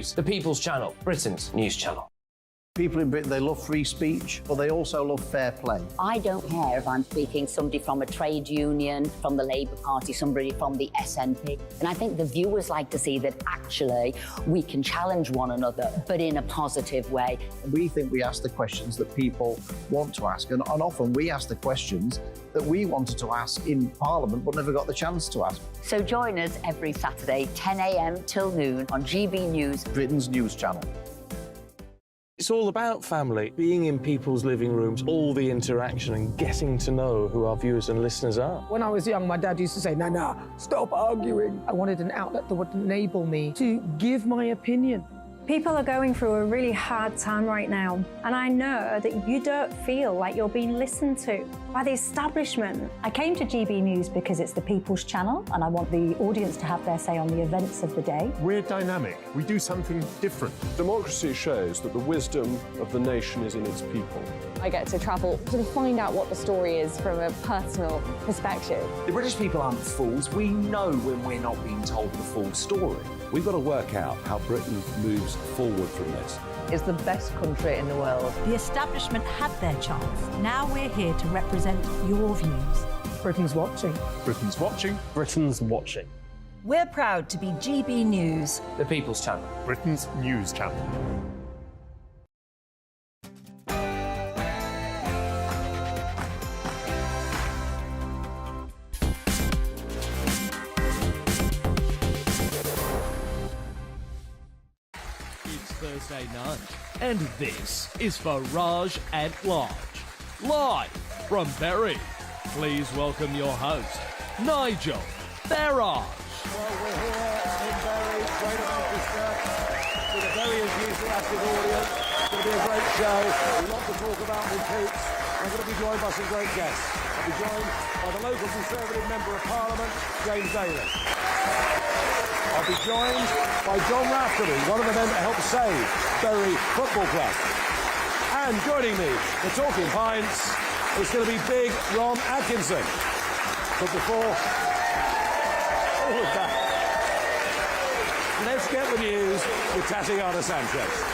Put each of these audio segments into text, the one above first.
News, the People's Channel, Britain's news channel. People in Britain, they love free speech, but they also love fair play. I don't care if I'm speaking somebody from a trade union, from the Labour Party, somebody from the SNP. And I think the viewers like to see that actually we can challenge one another, but in a positive way. We think we ask the questions that people want to ask, and often we ask the questions that we wanted to ask in Parliament but never got the chance to ask. So join us every Saturday, 10 a.m. till noon on GB News, Britain's news channel. It's all about family, being in people's living rooms, all the interaction and getting to know who our viewers and listeners are. When I was young, my dad used to say, Nana, stop arguing. I wanted an outlet that would enable me to give my opinion. People are going through a really hard time right now, and I know that you don't feel like you're being listened to by the establishment. I came to GB News because it's the People's Channel, and I want the audience to have their say on the events of the day. We're dynamic. We do something different. Democracy shows that the wisdom of the nation is in its people. I get to travel to find out what the story is from a personal perspective. The British people aren't fools. We know when we're not being told the full story. We've got to work out how Britain moves forward from this. It's the best country in the world. The establishment had their chance. Now we're here to represent your views. Britain's watching. Britain's watching. Britain's watching. We're proud to be GB News, The People's Channel, Britain's news channel. Thursday night, and this is Farage at Large, live from Bury. Please welcome your host, Nigel Farage. Well, we're here in Bury, Greater Manchester, with a very enthusiastic audience. It's going to be a great show. A lot to talk about with Coots. I'm going to be joined by some great guests. I'll be joined by the local Conservative Member of Parliament, James Daly. I'll be joined by John Raftery, one of the men that helped save Bury Football Club. And joining me, the Talking Pints, is going to be big Ron Atkinson. But before all of that, let's get the news with Tatiana Sanchez.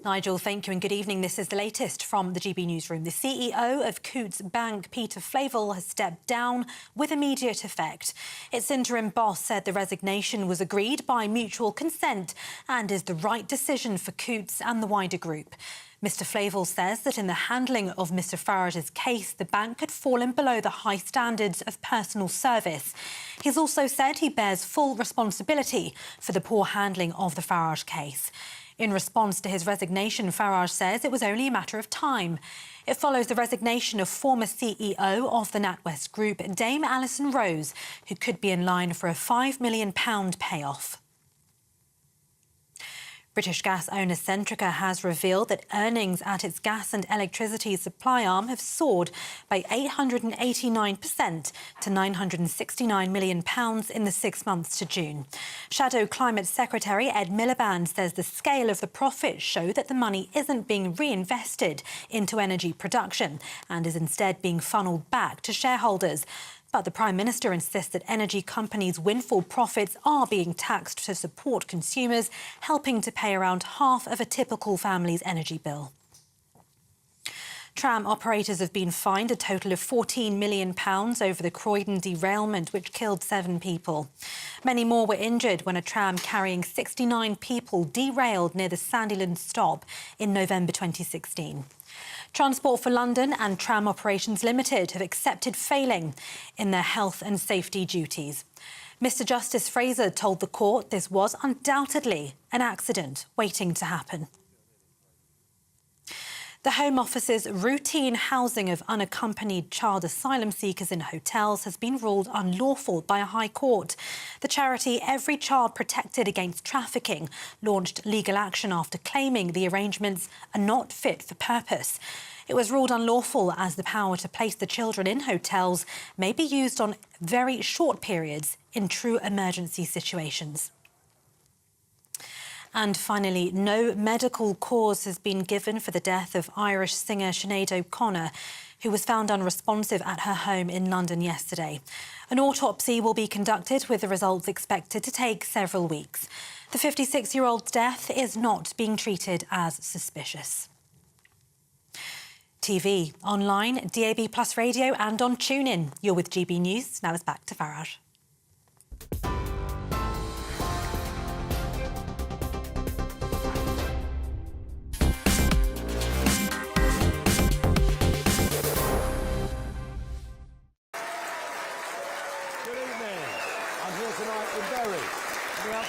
Nigel, thank you and good evening. This is the latest from the GB Newsroom. The CEO of Coutts Bank, Peter Flavel, has stepped down with immediate effect. Its interim boss said the resignation was agreed by mutual consent and is the right decision for Coutts and the wider group. Mr Flavel says that in the handling of Mr Farage's case, the bank had fallen below the high standards of personal service. He's also said he bears full responsibility for the poor handling of the Farage case. In response to his resignation, Farage says it was only a matter of time. It follows the resignation of former CEO of the NatWest Group, Dame Alison Rose, who could be in line for a £5 million payoff. British gas owner Centrica has revealed that earnings at its gas and electricity supply arm have soared by 889% to £969 million in the 6 months to June. Shadow Climate Secretary Ed Miliband says the scale of the profits show that the money isn't being reinvested into energy production and is instead being funnelled back to shareholders. But the Prime Minister insists that energy companies' windfall profits are being taxed to support consumers, helping to pay around half of a typical family's energy bill. Tram operators have been fined a total of £14 million over the Croydon derailment, which killed 7 people. Many more were injured when a tram carrying 69 people derailed near the Sandyland stop in November 2016. Transport for London and Tram Operations Limited have accepted failing in their health and safety duties. Mr Justice Fraser told the court this was undoubtedly an accident waiting to happen. The Home Office's routine housing of unaccompanied child asylum seekers in hotels has been ruled unlawful by a High Court. The charity Every Child Protected Against Trafficking launched legal action after claiming the arrangements are not fit for purpose. It was ruled unlawful as the power to place the children in hotels may be used on very short periods in true emergency situations. And finally, no medical cause has been given for the death of Irish singer Sinead O'Connor, who was found unresponsive at her home in London yesterday. An autopsy will be conducted, with the results expected to take several weeks. The 56-year-old's death is not being treated as suspicious. TV, online, DAB+ radio and on TuneIn. You're with GB News. Now it's back to Farage.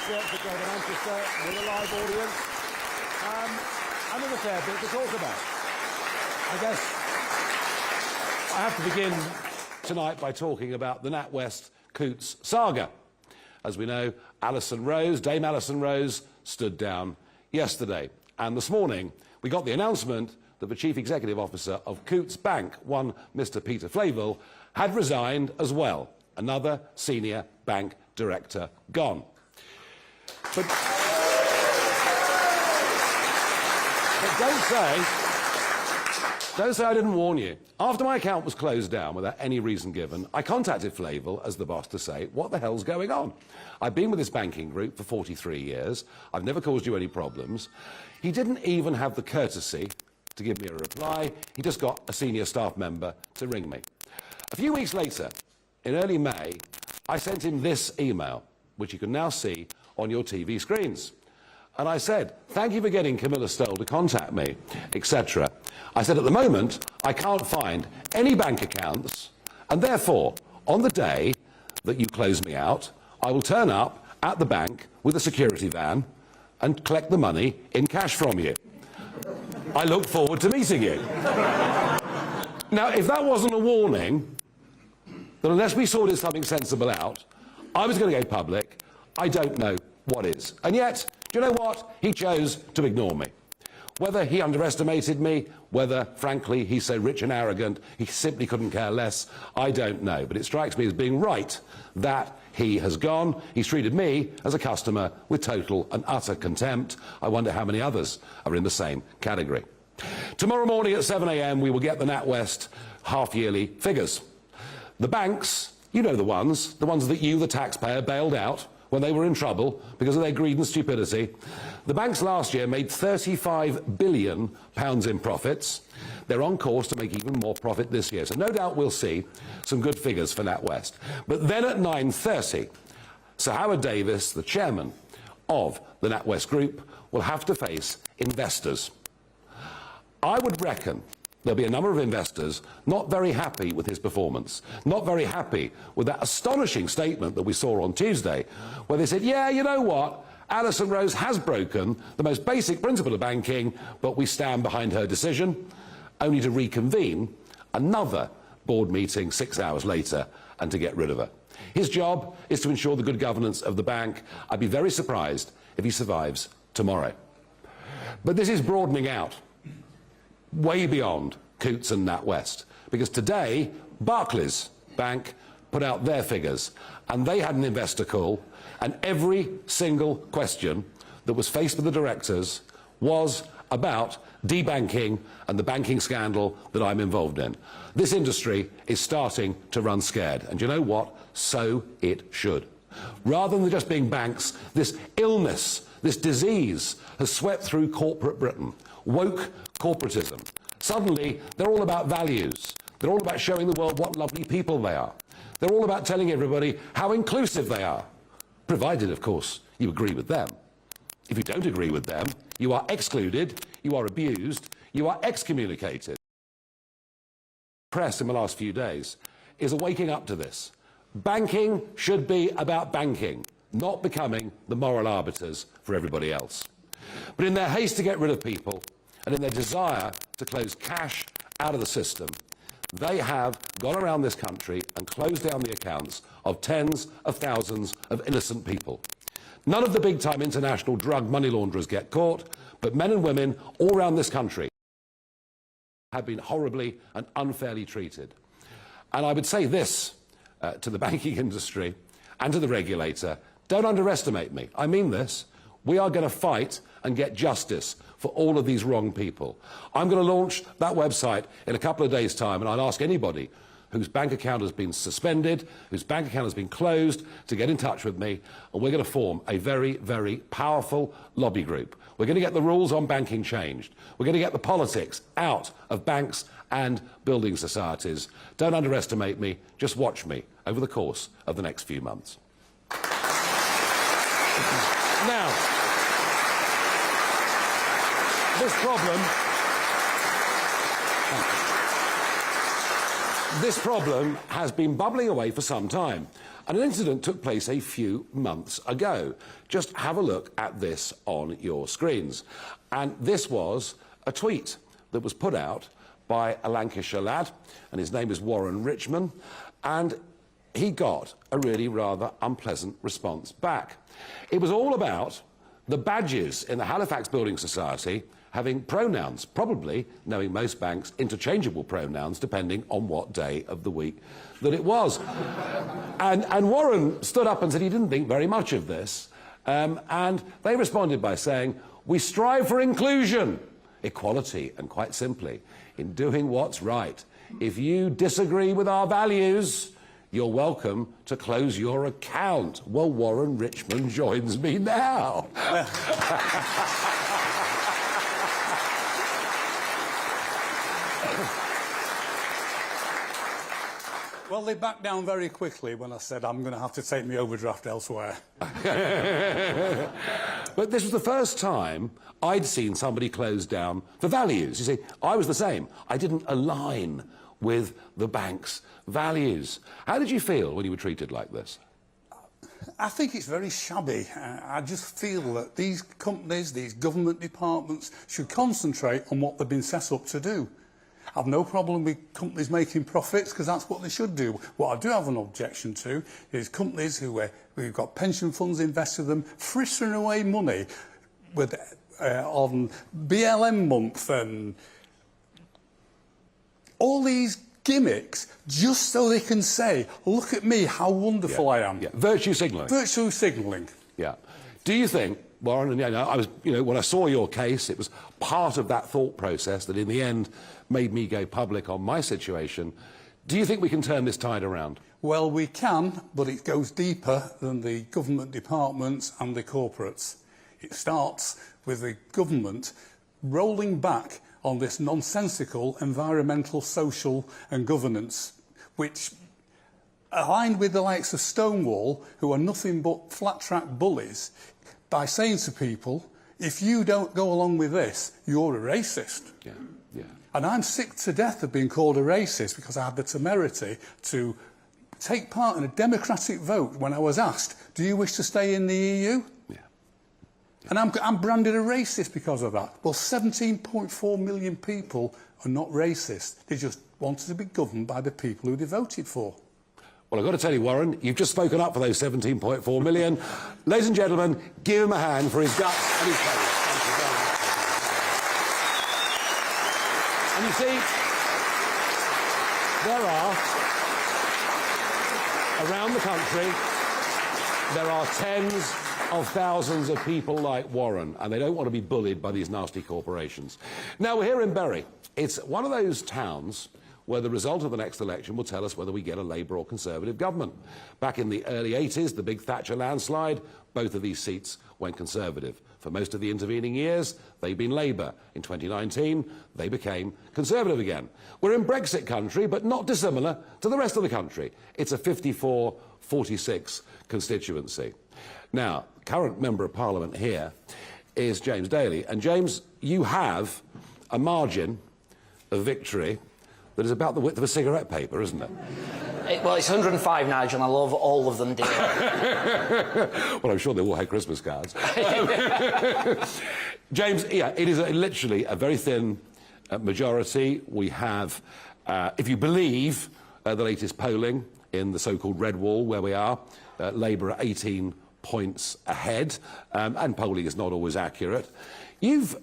To go to Manchester with a live audience and there's a fair bit to talk about. I guess I have to begin tonight by talking about the NatWest Coutts saga. As we know, Dame Alison Rose, stood down yesterday. And this morning, we got the announcement that the Chief Executive Officer of Coutts Bank, one Mr. Peter Flavel, had resigned as well. Another senior bank director gone. But don't say I didn't warn you. After my account was closed down without any reason given, I contacted Flavel as the boss to say, what the hell's going on? I've been with this banking group for 43 years. I've never caused you any problems. He didn't even have the courtesy to give me a reply. He just got a senior staff member to ring me. A few weeks later, in early May, I sent him this email, which you can now see on your TV screens. And I said, thank you for getting Camilla Stoll to contact me, etc. I said, at the moment, I can't find any bank accounts, and therefore, on the day that you close me out, I will turn up at the bank with a security van and collect the money in cash from you. I look forward to meeting you. Now, if that wasn't a warning, that unless we sorted something sensible out, I was going to go public. I don't know what is. And yet, do you know what? He chose to ignore me. Whether he underestimated me, whether, frankly, he's so rich and arrogant, he simply couldn't care less, I don't know. But it strikes me as being right that he has gone. He's treated me as a customer with total and utter contempt. I wonder how many others are in the same category. Tomorrow morning at 7 a.m, we will get the NatWest half-yearly figures. The banks, you know the ones that you, the taxpayer, bailed out when they were in trouble because of their greed and stupidity. The banks last year made £35 billion in profits. They're on course to make even more profit this year. So no doubt we'll see some good figures for NatWest. But then at 9:30, Sir Howard Davis, the chairman of the NatWest Group, will have to face investors. I would reckon there'll be a number of investors not very happy with his performance, not very happy with that astonishing statement that we saw on Tuesday, where they said, yeah, you know what, Alison Rose has broken the most basic principle of banking, but we stand behind her decision, only to reconvene another board meeting 6 hours later and to get rid of her. His job is to ensure the good governance of the bank. I'd be very surprised if he survives tomorrow. But this is broadening out way beyond Coutts and NatWest, because today Barclays Bank put out their figures and they had an investor call, and every single question that was faced with the directors was about debanking and the banking scandal that I'm involved in. This industry is starting to run scared, and you know what? So it should. Rather than just being banks, this illness, this disease has swept through corporate Britain. Woke corporatism. Suddenly, they're all about values. They're all about showing the world what lovely people they are. They're all about telling everybody how inclusive they are, provided, of course, you agree with them. If you don't agree with them, you are excluded, you are abused, you are excommunicated. The press in the last few days is waking up to this. Banking should be about banking, not becoming the moral arbiters for everybody else. But in their haste to get rid of people, and in their desire to close cash out of the system, they have gone around this country and closed down the accounts of tens of thousands of innocent people. None of the big-time international drug money launderers get caught, but men and women all around this country have been horribly and unfairly treated. And I would say this to the banking industry and to the regulator: don't underestimate me. I mean this. We are going to fight and get justice for all of these wrong people. I'm going to launch that website in a couple of days' time, and I'll ask anybody whose bank account has been suspended, whose bank account has been closed, to get in touch with me, and we're going to form a very, very powerful lobby group. We're going to get the rules on banking changed. We're going to get the politics out of banks and building societies. Don't underestimate me, just watch me over the course of the next few months. Now, this problem has been bubbling away for some time, and an incident took place a few months ago. Just have a look at this on your screens. And this was a tweet that was put out by a Lancashire lad, and his name is Warren Richman, and he got a really rather unpleasant response back. It was all about the badges in the Halifax Building Society having pronouns, probably, knowing most banks, interchangeable pronouns depending on what day of the week that it was. And Warren stood up and said he didn't think very much of this, and they responded by saying, "We strive for inclusion, equality, and quite simply, in doing what's right. If you disagree with our values, you're welcome to close your account." Well, Warren Richman joins me now. Well, they backed down very quickly when I said I'm going to have to take my overdraft elsewhere. But this was the first time I'd seen somebody close down for values. You see, I was the same. I didn't align with the bank's values. How did you feel when you were treated like this? I think it's very shabby. I just feel that these companies, these government departments, should concentrate on what they've been set up to do. I've no problem with companies making profits, because that's what they should do. What I do have an objection to is companies who've got pension funds invested in them, frittering away money with, on BLM month and all these gimmicks just so they can say, look at me, how wonderful I am. Yeah. Virtue signalling. Virtue signalling. Yeah. Do you think, Warren, and I was, when I saw your case, it was part of that thought process that in the end made me go public on my situation. Do you think we can turn this tide around? Well, we can, but it goes deeper than the government departments and the corporates. It starts with the government rolling back on this nonsensical environmental, social and governance, which, aligned with the likes of Stonewall, who are nothing but flat-track bullies, by saying to people, if you don't go along with this, you're a racist. Yeah, yeah. And I'm sick to death of being called a racist because I had the temerity to take part in a democratic vote when I was asked, do you wish to stay in the EU? Yeah. And I'm branded a racist because of that. Well, 17.4 million people are not racist. They just wanted to be governed by the people who they voted for. Well, I've got to tell you, Warren, you've just spoken up for those 17.4 million. Ladies and gentlemen, give him a hand for his guts and his courage. Thank you very much. And you see, there are, around the country, there are tens of thousands of people like Warren, and they don't want to be bullied by these nasty corporations. Now, we're here in Bury. It's one of those towns where the result of the next election will tell us whether we get a Labour or Conservative government. Back in the early 80s, the big Thatcher landslide, both of these seats went Conservative. For most of the intervening years, they've been Labour. In 2019, they became Conservative again. We're in Brexit country, but not dissimilar to the rest of the country. It's a 54-46 constituency. Now, current Member of Parliament here is James Daly. And James, you have a margin of victory that is about the width of a cigarette paper, isn't it? Well, it's 105, Nigel, and I love all of them dearly. Well, I'm sure they all had Christmas cards. James, yeah, it is literally a very thin majority. We have, if you believe the latest polling in the so-called Red Wall, where we are, Labour are 18 points ahead, and polling is not always accurate. You've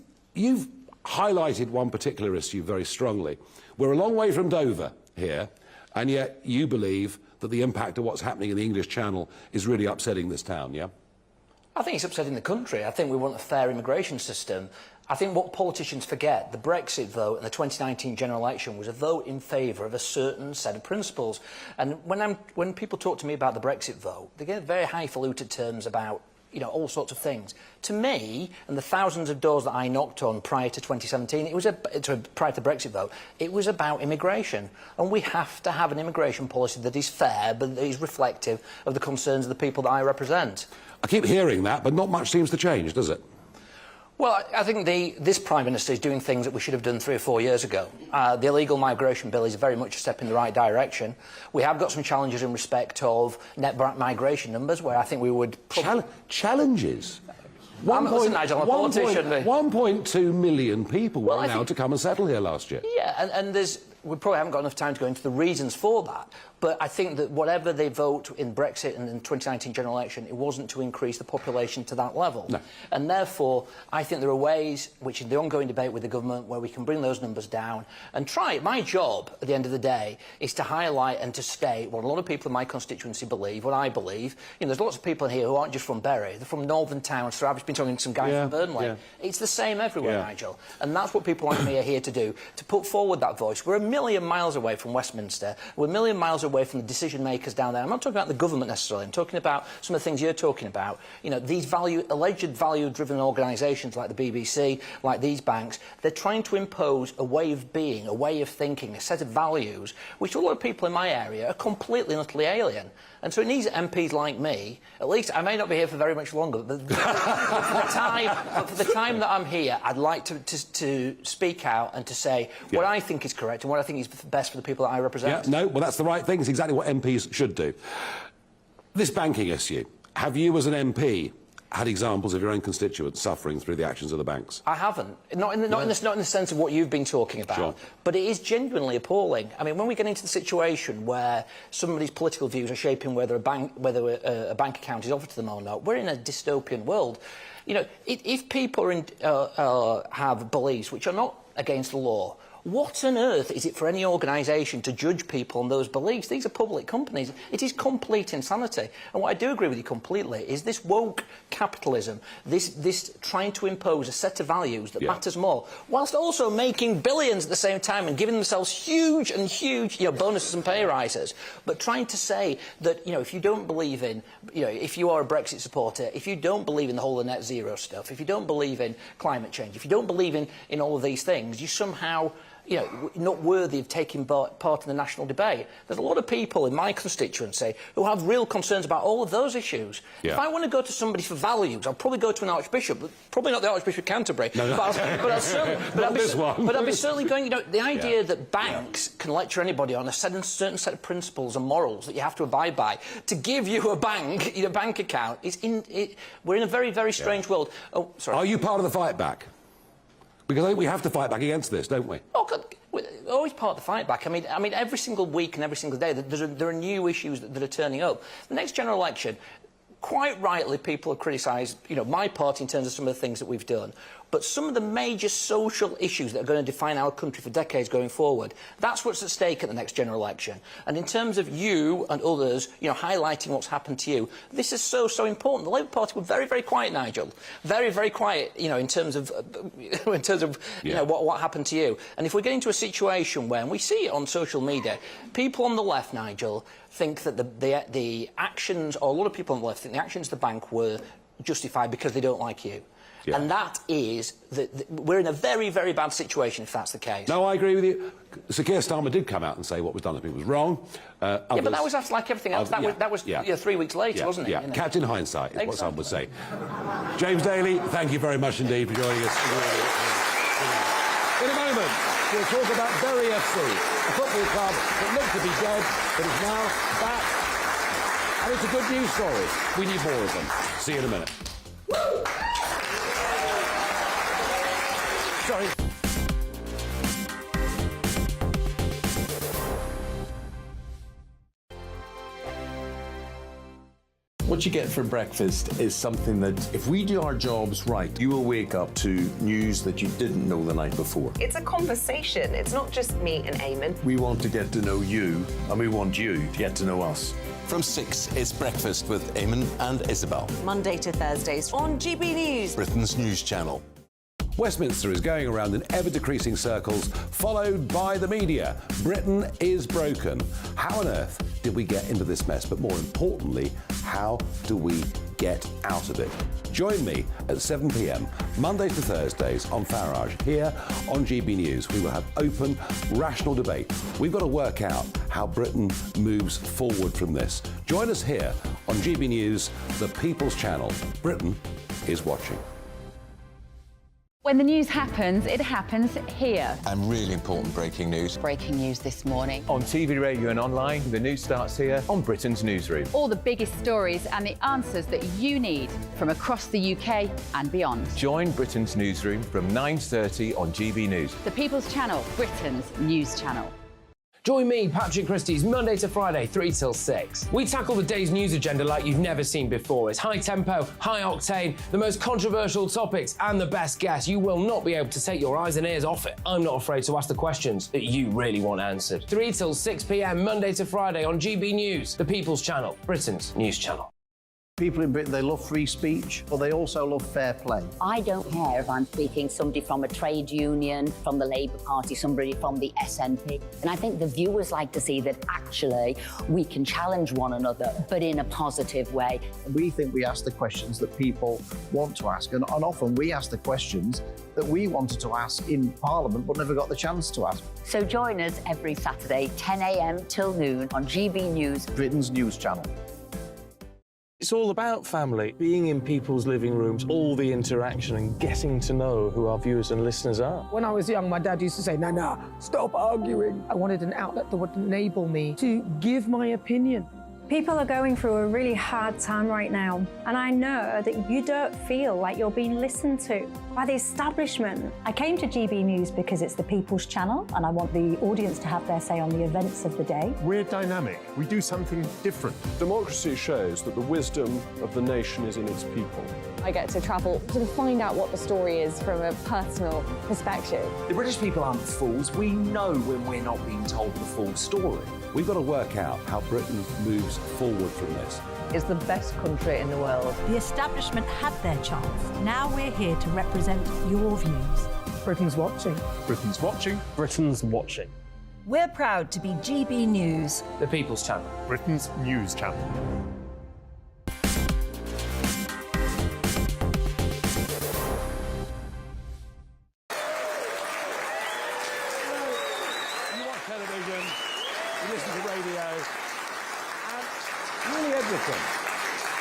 highlighted one particular issue very strongly. We're a long way from Dover here, and yet you believe that the impact of what's happening in the English Channel is really upsetting this town, yeah? I think it's upsetting the country. I think we want a fair immigration system. I think what politicians forget, the Brexit vote and the 2019 general election was a vote in favour of a certain set of principles. And when people talk to me about the Brexit vote, they get very highfalutin terms about, you know, all sorts of things. To me, and the thousands of doors that I knocked on prior to 2017, prior to the Brexit vote, it was about immigration. And we have to have an immigration policy that is fair, but that is reflective of the concerns of the people that I represent. I keep hearing that, but not much seems to change, does it? Well, I think this Prime Minister is doing things that we should have done 3 or 4 years ago. The illegal migration bill is very much a step in the right direction. We have got some challenges in respect of net migration numbers, where I think we would... Challenges? Listen, Nigel, I'm a politician. 1.2 million people were allowed to come and settle here last year. Yeah, and we probably haven't got enough time to go into the reasons for that. But I think that whatever they vote in Brexit and in the 2019 general election, it wasn't to increase the population to that level. No. And therefore, I think there are ways, which in the ongoing debate with the government, where we can bring those numbers down and try. My job, at the end of the day, is to highlight and to state what a lot of people in my constituency believe, what I believe. You know, there's lots of people here who aren't just from Bury. They're from northern towns. So I've just been talking to some guy from Burnley. Yeah. It's the same everywhere, Nigel. And that's what people like me are here to do, to put forward that voice. We're a million miles away from Westminster. We're a million miles away from the decision makers down there. I'm not talking about the government necessarily. I'm talking about some of the things you're talking about. You know, these alleged value-driven organisations like the BBC, like these banks, they're trying to impose a way of being, a way of thinking, a set of values, which a lot of people in my area are completely and utterly alien. And so it needs MPs like me, at least I may not be here for very much longer, but for the time that I'm here, I'd like to speak out and to say what I think is correct and what I think is best for the people that I represent. Yeah, no, well, that's the right thing. It's exactly what MPs should do. This banking issue, have you as an MP had examples of your own constituents suffering through the actions of the banks? I haven't. Not in the sense of what you've been talking about. Sure. But it is genuinely appalling. I mean, when we get into the situation where somebody's political views are shaping whether a bank account is offered to them or not, we're in a dystopian world. You know, if people have beliefs which are not against the law, what on earth is it for any organisation to judge people on those beliefs? These are public companies. It is complete insanity. And what I do agree with you completely is this woke capitalism, this trying to impose a set of values that matters more, whilst also making billions at the same time and giving themselves huge bonuses and pay rises, but trying to say that, you know, if you don't believe in, you know, if you are a Brexit supporter, if you don't believe in the whole of net zero stuff, if you don't believe in climate change, if you don't believe in all of these things, you somehow, you know, not worthy of taking part in the national debate. There's a lot of people in my constituency who have real concerns about all of those issues. Yeah. If I want to go to somebody for values, I'll probably go to an archbishop, but probably not the Archbishop of Canterbury. No, but I'll be certainly going, you know, the idea that banks can lecture anybody on a certain set of principles and morals that you have to abide by to give you a bank account, we're in a very, very strange world. Oh, sorry. Are you part of the fight back? Because I think we have to fight back against this, don't we? Oh, God, we're always part of the fight back. I mean, every single week and every single day, there are new issues that are turning up. The next general election, quite rightly, people have criticised, you know, my party in terms of some of the things that we've done. But some of the major social issues that are going to define our country for decades going forward, that's what's at stake at the next general election. And in terms of you and others, you know, highlighting what's happened to you, this is so important. The Labour Party were very, very quiet, Nigel. Very, very quiet, you know, in terms of you know, what happened to you. And if we get into a situation where, and we see it on social media, people on the left, Nigel, think that the actions, or a lot of people on the left think the actions of the bank were justified because they don't like you. Yeah. And that is we're in a very, very bad situation if that's the case. No, I agree with you. Sir Keir Starmer did come out and say what was done to people was wrong. Yeah, but that was after, like everything else. That was 3 weeks later, wasn't it? Yeah, captain hindsight is what some would say. James Daly, thank you very much indeed for joining us. In a moment, we'll talk about Bury FC, a football club that looked to be dead, but is now back. And it's a good news story. We need more of them. See you in a minute. Sorry. What you get for breakfast is something that, if we do our jobs right, you will wake up to news that you didn't know the night before. It's a conversation. It's not just me and Eamon. We want to get to know you, and we want you to get to know us. From 6, it's Breakfast with Eamon and Isabel. Monday to Thursdays on GB News, Britain's news channel. Westminster is going around in ever-decreasing circles, followed by the media. Britain is broken. How on earth did we get into this mess? But more importantly, how do we get out of it? Join me at 7 p.m, Mondays to Thursdays on Farage, here on GB News. We will have open, rational debate. We've got to work out how Britain moves forward from this. Join us here on GB News, the People's Channel. Britain is watching. When the news happens, it happens here. And really important breaking news. Breaking news this morning. On TV, radio and online, the news starts here on Britain's Newsroom. All the biggest stories and the answers that you need from across the UK and beyond. Join Britain's Newsroom from 9:30 on GB News. The People's Channel, Britain's news channel. Join me, Patrick Christie's, Monday to Friday, 3 till 6. We tackle the day's news agenda like you've never seen before. It's high tempo, high octane, the most controversial topics and the best guests. You will not be able to take your eyes and ears off it. I'm not afraid to ask the questions that you really want answered. 3 till 6 p.m, Monday to Friday on GB News, the People's Channel, Britain's news channel. People in Britain, they love free speech, but they also love fair play. I don't care if I'm speaking somebody from a trade union, from the Labour Party, somebody from the SNP. And I think the viewers like to see that actually we can challenge one another, but in a positive way. We think we ask the questions that people want to ask, and often we ask the questions that we wanted to ask in Parliament but never got the chance to ask. So join us every Saturday, 10 a.m. till noon on GB News, Britain's news channel. It's all about family, being in people's living rooms, all the interaction and getting to know who our viewers and listeners are. When I was young, my dad used to say, Nana, stop arguing. I wanted an outlet that would enable me to give my opinion. People are going through a really hard time right now, and I know that you don't feel like you're being listened to by the establishment. I came to GB News because it's the People's Channel, and I want the audience to have their say on the events of the day. We're dynamic. We do something different. Democracy shows that the wisdom of the nation is in its people. I get to travel to find out what the story is from a personal perspective. The British people aren't fools. We know when we're not being told the full story. We've got to work out how Britain moves forward from this. It's the best country in the world. The establishment had their chance. Now we're here to represent your views. Britain's watching. Britain's watching. Britain's watching. We're proud to be GB News, The People's Channel. Britain's news channel. Television, you listen to radio, and really everything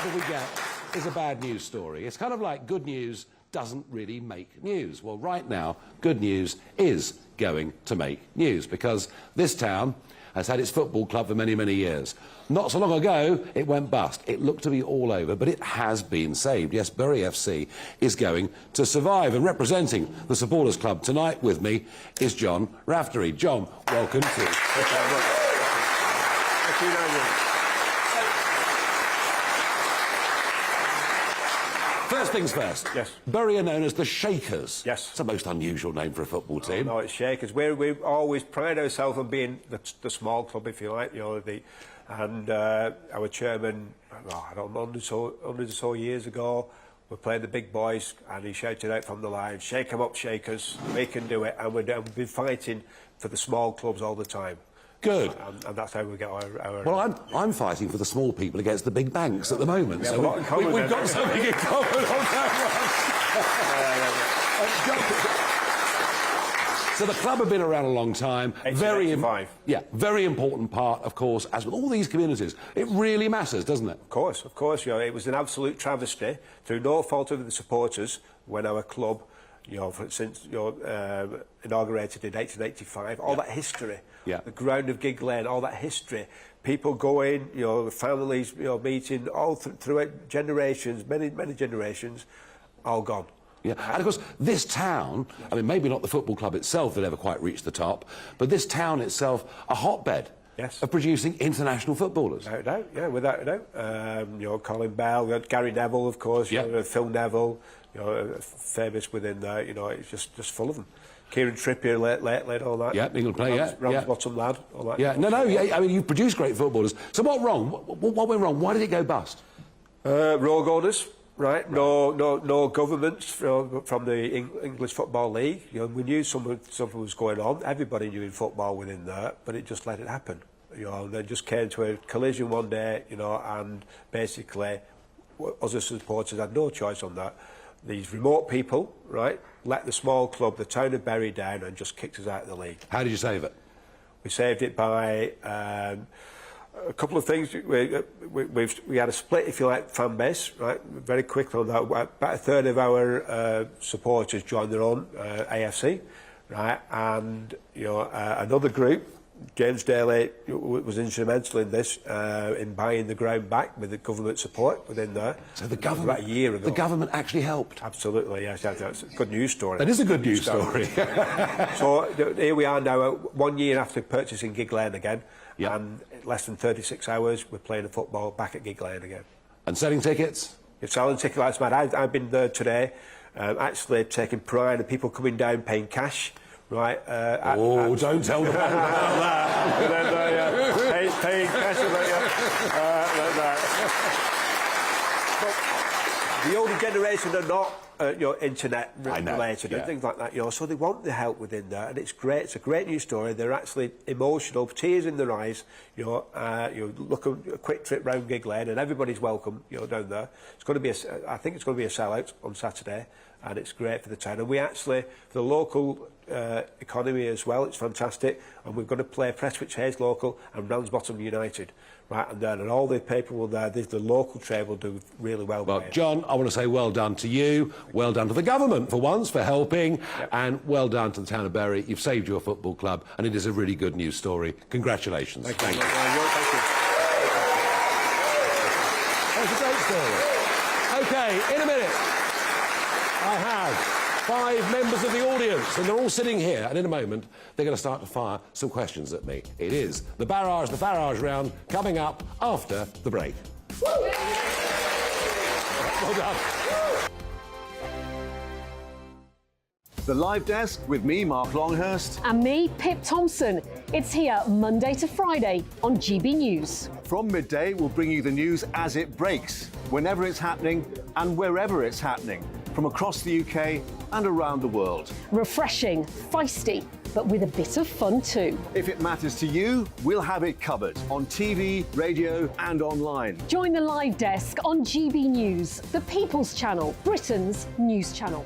that we get is a bad news story. It's kind of like good news doesn't really make news. Well, right now, good news is going to make news because this town has had its football club for many, many years. Not so long ago, it went bust. It looked to be all over, but it has been saved. Yes, Bury FC is going to survive. And representing the supporters club tonight with me is John Raftery. John, welcome to... First things first. Yes. Bury are known as the Shakers. Yes. It's a most unusual name for a football team. Oh, no, it's Shakers. We always pride ourselves on being the small club, if you like. You know, and our chairman, I don't know, 100 or so years ago, we played the big boys, and he shouted out from the line, "Shake 'em up, Shakers. We can do it." And we've been fighting for the small clubs all the time. Good. And that's how we get our... Well, I'm fighting for the small people against the big banks at the moment. We have a lot in common, we've got something in common on that one. So the club have been around a long time. Very important part, of course, as with all these communities. It really matters, doesn't it? Of course. You know, it was an absolute travesty, through no fault of the supporters, when our club, since inaugurated in 1885, all that history, the ground of Gig Lane, all that history, people going, families, meeting, all throughout generations, many generations, all gone. Yeah, and of course, this town, I mean, maybe not the football club itself that ever quite reached the top, but this town itself, a hotbed of producing international footballers. Without a doubt, yeah, without a doubt. You know, Colin Bell, Gary Neville, of course, you know, Phil Neville, you know, famous within there. You know, it's just full of them. Kieran Trippier, late, all that. Yeah, England player, yeah. Bottom lad, all that. Yeah, I mean, you produce great footballers. So what wrong? What went wrong? Why did it go bust? Rogue owners, right? No governments from the English Football League. You know, we knew something was going on. Everybody knew in football within there, but it just let it happen. You know, they just came to a collision one day, you know, and basically, us as supporters had no choice on that. These remote people, right, let the small club, the town of Bury, down and just kicked us out of the league. How did you save it? We saved it by a couple of things. We had a split, if you like, fan base, right, very quickly on that. About a third of our supporters joined their own AFC, right, and, you know, another group, James Daly was instrumental in this, in buying the ground back with the government support within there. So the government, about a year ago. The government actually helped. Absolutely, yes. That's a good news story. That is a good news story. So here we are now, 1 year after purchasing Gig Lane again, and in less than 36 hours, we're playing the football back at Gig Lane again. And selling tickets? It's selling tickets, that's mad. I've been there today, actually taking pride in people coming down paying cash. Right. Don't tell them about that. Paying cash but the older generation are not, you know, internet related and things like that. You know, so they want the help within there, and it's great. It's a great news story. They're actually emotional, tears in their eyes. You know, look at a quick trip round Gig Lane, and everybody's welcome. You know, down there. It's going to be. I think it's going to be a sellout on Saturday, and it's great for the town. And we actually, for the local economy as well, it's fantastic. And we're going to play Prestwich Hayes local and Ramsbottom United, right? And all the people will there. The local trade will do really well. Well, John, I want to say well done to you, well done to the government for once for helping, and well done to the town of Bury. You've saved your football club, and it is a really good news story. Congratulations. Thank you. That's a great story. OK, in a minute, I have 5 members of the audience, and they're all sitting here, and in a moment, they're going to start to fire some questions at me. It is the Farage round, coming up after the break. Well done. The Live Desk with me, Mark Longhurst. And me, Pip Thompson. It's here Monday to Friday on GB News. From midday, we'll bring you the news as it breaks, whenever it's happening and wherever it's happening, from across the UK and around the world. Refreshing, feisty, but with a bit of fun too. If it matters to you, we'll have it covered on TV, radio and online. Join the Live Desk on GB News, the People's Channel, Britain's news channel.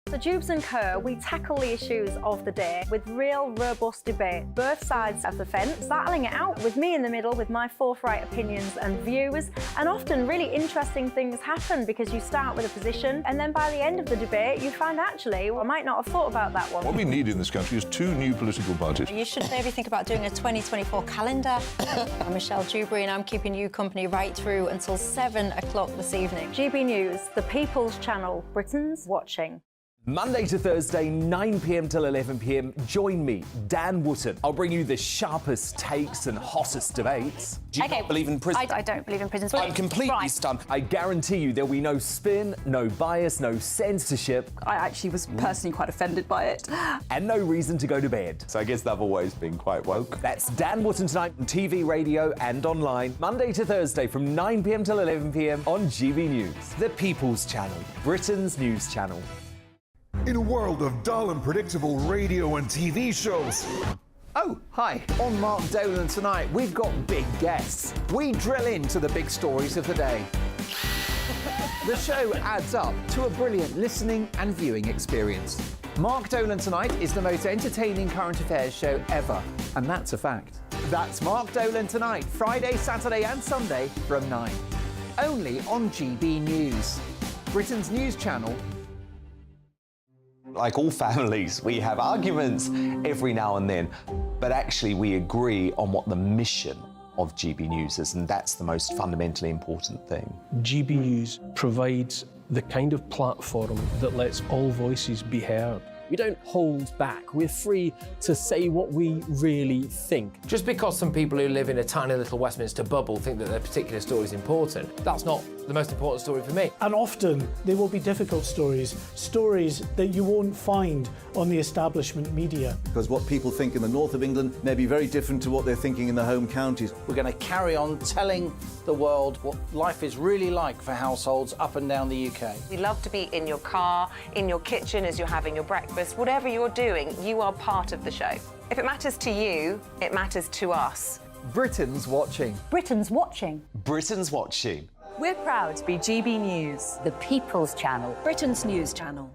So Jubes and Kerr, we tackle the issues of the day with real robust debate, both sides of the fence, battling it out with me in the middle with my forthright opinions and views. And often really interesting things happen because you start with a position and then by the end of the debate you find actually, well, I might not have thought about that one. What we need in this country is 2 new political parties. You should maybe think about doing a 2024 calendar. I'm Michelle Dewberry and I'm keeping you company right through until 7 o'clock this evening. GB News, the People's Channel, Britain's watching. Monday to Thursday, 9 p.m. till 11 p.m. Join me, Dan Wootton. I'll bring you the sharpest takes and hottest debates. Do you not believe in prisons? I don't believe in prisons. I'm completely stunned. I guarantee you there'll be no spin, no bias, no censorship. I actually was personally quite offended by it. And no reason to go to bed. So I guess they've always been quite woke. That's Dan Wootton tonight on TV, radio and online. Monday to Thursday from 9 p.m. till 11 p.m. on GB News. The People's Channel, Britain's news channel. In a world of dull and predictable radio and TV shows. Oh, hi. On Mark Dolan tonight, we've got big guests. We drill into the big stories of the day. The show adds up to a brilliant listening and viewing experience. Mark Dolan Tonight is the most entertaining current affairs show ever, and that's a fact. That's Mark Dolan Tonight, Friday, Saturday and Sunday from 9. Only on GB News, Britain's news channel. Like all families, we have arguments every now and then, but actually we agree on what the mission of GB News is, and that's the most fundamentally important thing. GB News provides the kind of platform that lets all voices be heard. We don't hold back. We're free to say what we really think. Just because some people who live in a tiny little Westminster bubble think that their particular story is important, that's not the most important story for me. And often there will be difficult stories, stories that you won't find on the establishment media. Because what people think in the north of England may be very different to what they're thinking in the home counties. We're going to carry on telling the world what life is really like for households up and down the UK. We love to be in your car, in your kitchen as you're having your breakfast. Whatever you're doing, you are part of the show. If it matters to you, it matters to us. Britain's watching. Britain's watching. Britain's watching. We're proud to be GB News, the People's Channel, Britain's news channel.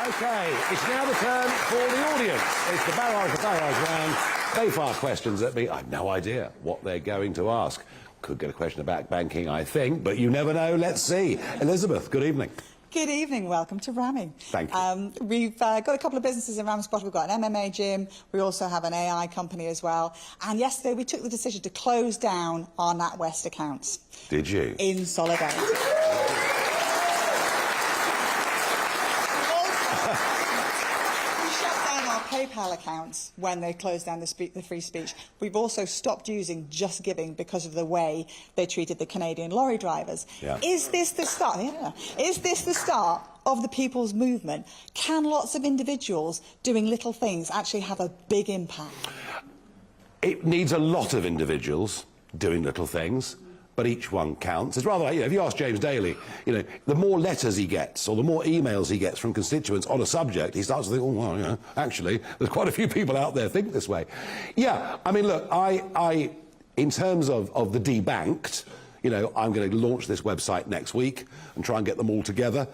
OK, it's now the turn for the audience. It's the barrage round. They fire questions at me. I've no idea what they're going to ask. Could get a question about banking, I think, but you never know. Let's see. Elizabeth, good evening. Good evening. Welcome to Ramming. Thank you. We've got a couple of businesses in Ramsbottom. We've got an MMA gym. We also have an AI company as well. And yesterday we took the decision to close down our NatWest accounts. Did you? In solidarity. PayPal accounts when they closed down the free speech. We've also stopped using Just Giving because of the way they treated the Canadian lorry drivers. Yeah. Is this the start? Is this the start of the people's movement? Can lots of individuals doing little things actually have a big impact? It needs a lot of individuals doing little things, but each one counts. It's rather like, if you ask James Daly, the more letters he gets or the more emails he gets from constituents on a subject, he starts to think, oh, well, actually, there's quite a few people out there think this way. Yeah, I mean, look, I in terms of the debanked, I'm going to launch this website next week and try and get them all together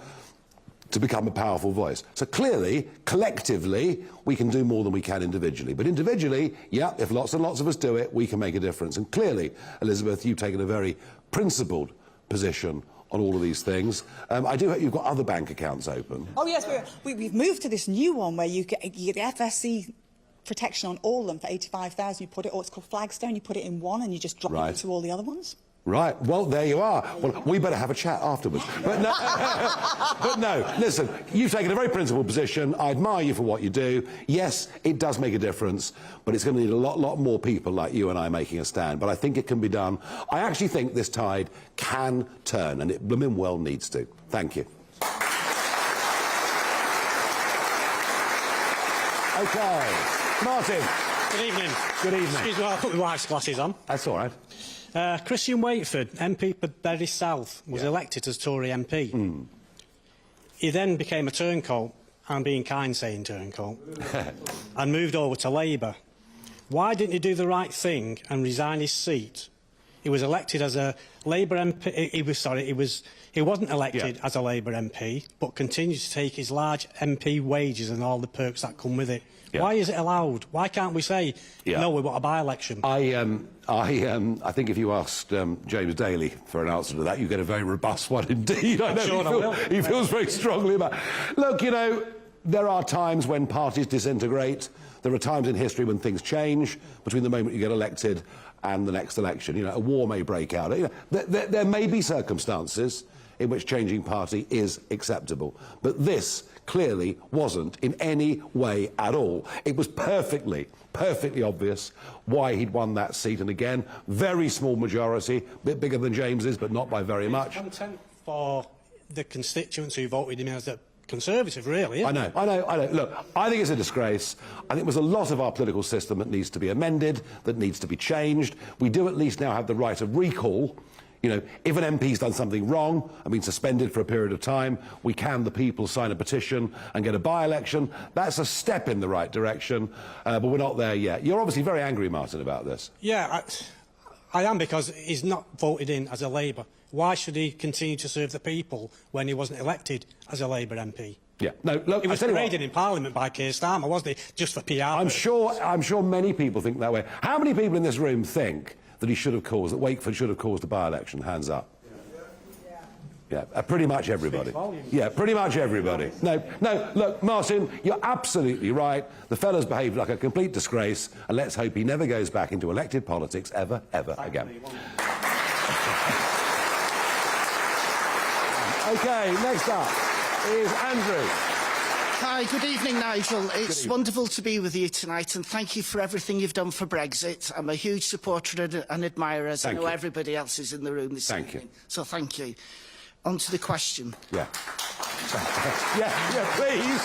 to become a powerful voice. So clearly, collectively, we can do more than we can individually. But individually, yeah, if lots and lots of us do it, we can make a difference. And clearly, Elizabeth, you've taken a very principled position on all of these things. I do hope you've got other bank accounts open. Oh, yes, we've moved to this new one where you get FSC protection on all of them for 85,000. You put it, or it's called Flagstone, you put it in one and you just drop it into all the other ones. Right, well, there you are. Well, we better have a chat afterwards. But no, but no, listen, you've taken a very principled position. I admire you for what you do. Yes, it does make a difference, but it's going to need a lot more people like you and I making a stand. But I think it can be done. I actually think this tide can turn, and it blooming well needs to. Thank you. OK. Martin. Good evening. Good evening. Excuse me while I put my wife's glasses on. That's all right. Christian Waitford, MP for Bury South, was elected as Tory MP. He then became a turncoat, I'm being kind saying turncoat, and moved over to Labour. Why didn't he do the right thing and resign his seat? He was elected as a Labour MP. He wasn't elected as a Labour MP, but continued to take his large MP wages and all the perks that come with it. Why is it allowed? Why can't we say, no, we want a by-election? I think if you asked James Daly for an answer to that, you get a very robust one indeed. I know he feels very strongly about it. Look, there are times when parties disintegrate. There are times in history when things change between the moment you get elected and the next election. A war may break out. There may be circumstances in which changing party is acceptable. But this clearly wasn't in any way at all. It was perfectly obvious why he'd won that seat. And again, very small majority, a bit bigger than James's, but not by very much. Content for the constituents who voted him as a Conservative, really. I know. Look, I think it's a disgrace. I think there's a lot of our political system that needs to be amended, that needs to be changed. We do at least now have the right of recall. If an MP's done something wrong and been suspended for a period of time, we can, the people, sign a petition and get a by-election. That's a step in the right direction, but we're not there yet. You're obviously very angry, Martin, about this. Yeah, I am, because he's not voted in as a Labour. Why should he continue to serve the people when he wasn't elected as a Labour MP? Yeah, no, look, he was paraded in Parliament by Keir Starmer, wasn't he? Just for PR. I'm sure many people think that way. How many people in this room think that Wakefield should have caused a by-election? Hands up. Yeah, pretty much everybody. Yeah, pretty much everybody. No, look, Martin, you're absolutely right. The fella's behaved like a complete disgrace, and let's hope he never goes back into elected politics ever again. OK, next up is Andrew. Hi, good evening, Nigel. It's wonderful to be with you tonight, and thank you for everything you've done for Brexit. I'm a huge supporter and admirer, as I know everybody else is in the room this evening. So thank you. On to the question. Yeah. yeah, please.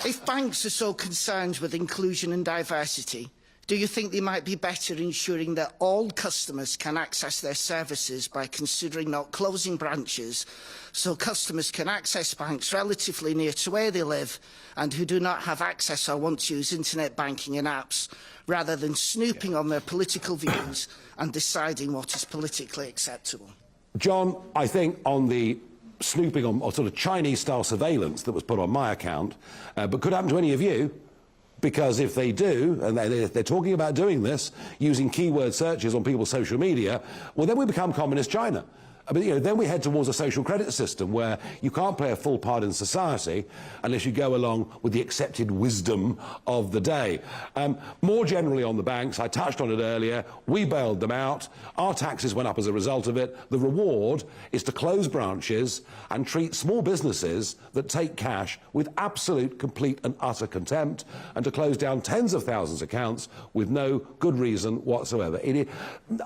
If banks are so concerned with inclusion and diversity, do you think they might be better ensuring that all customers can access their services by considering not closing branches, so customers can access banks relatively near to where they live and who do not have access or want to use internet banking and apps, rather than snooping on their political views and deciding what is politically acceptable? John, I think on the snooping on, or sort of Chinese-style surveillance that was put on my account, but could happen to any of you, because if they do, and they're talking about doing this, using keyword searches on people's social media, well, then we become communist China. I mean, you know, then we head towards a social credit system where you can't play a full part in society unless you go along with the accepted wisdom of the day. More generally on the banks, I touched on it earlier, we bailed them out, our taxes went up as a result of it. The reward is to close branches and treat small businesses that take cash with absolute, complete and utter contempt, and to close down tens of thousands of accounts with no good reason whatsoever.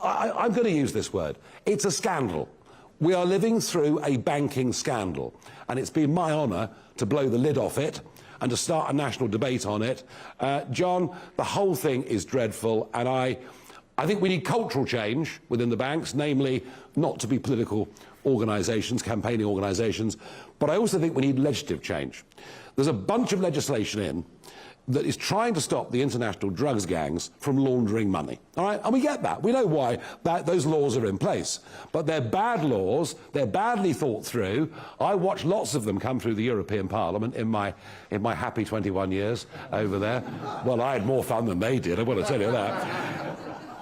I'm going to use this word. It's a scandal. We are living through a banking scandal, and it's been my honour to blow the lid off it and to start a national debate on it. John, the whole thing is dreadful, and I think we need cultural change within the banks, namely not to be political organisations, campaigning organisations, but I also think we need legislative change. There's a bunch of legislation in that is trying to stop the international drugs gangs from laundering money, all right? And we get that. We know why those laws are in place. But they're bad laws. They're badly thought through. I watched lots of them come through the European Parliament in my happy 21 years over there. Well, I had more fun than they did, I want to tell you that.